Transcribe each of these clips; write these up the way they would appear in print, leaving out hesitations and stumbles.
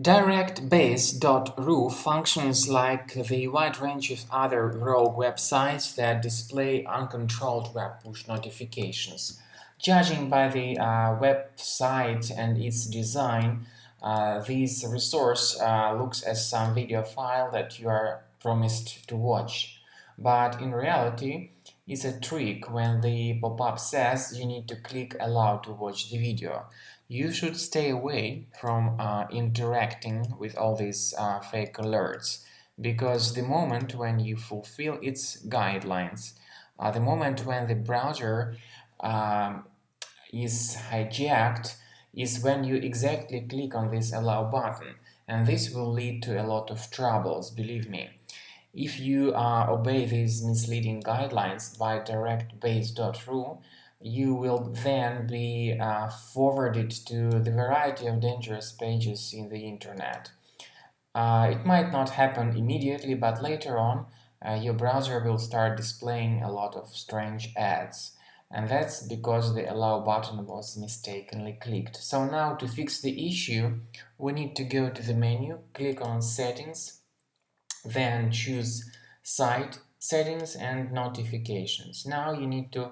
DirectBase.ru functions like the wide range of other rogue websites that display uncontrolled web push notifications. Judging by the website and its design, this resource looks as some video file that you are promised to watch. But in reality, it's a trick when the pop-up says you need to click allow to watch the video. You should stay away from interacting with all these fake alerts, because the moment when you fulfill its guidelines, the moment when the browser is hijacked, is when you exactly click on this allow button, and this will lead to a lot of troubles, believe me. If you obey these misleading guidelines by DirectBase.ru, you will then be forwarded to the variety of dangerous pages in the internet. It might not happen immediately, but later on, your browser will start displaying a lot of strange ads. And that's because the allow button was mistakenly clicked. So now, to fix the issue, we need to go to the menu, click on Settings, then choose Site Settings and Notifications. Now you need to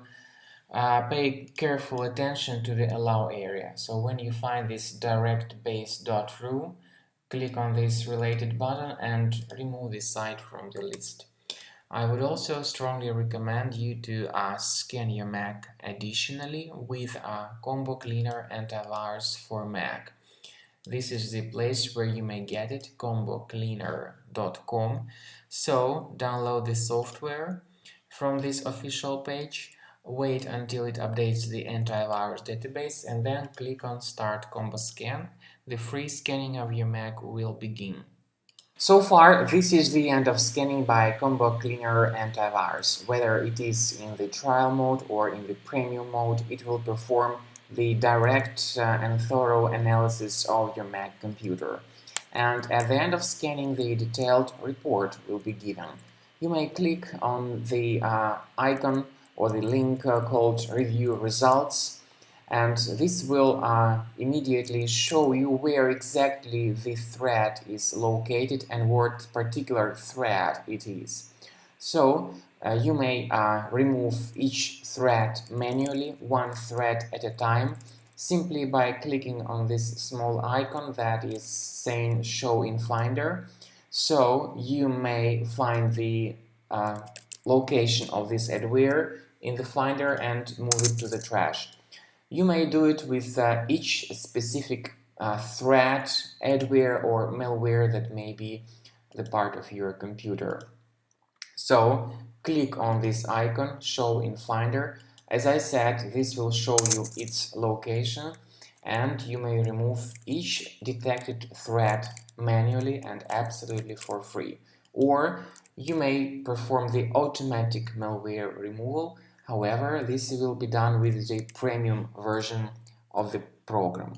pay careful attention to the allow area. So when you find this DirectBase.ru, click on this related button and remove this site from the list. I would also strongly recommend you to scan your Mac additionally with Combo Cleaner Antivirus for Mac. This is the place where you may get it, combocleaner.com. So download the software from this official page, wait until it updates the antivirus database, and then click on Start Combo Scan. The free scanning of your Mac will begin. So far, this is the end of scanning by Combo Cleaner Antivirus. Whether it is in the trial mode or in the premium mode, it will perform the direct and thorough analysis of your Mac computer. And at the end of scanning, the detailed report will be given. You may click on the icon or the link called Review Results, and this will immediately show you where exactly the thread is located and what particular thread it is. So you may remove each thread manually, one thread at a time, simply by clicking on this small icon that is saying Show in Finder. So you may find the location of this adware in the Finder and move it to the trash. You may do it with each specific thread, adware or malware that may be the part of your computer. So click on this icon, Show in Finder. As I said, this will show you its location, and you may remove each detected thread manually and absolutely for free. Or you may perform the automatic malware removal. However, this will be done with the premium version of the program.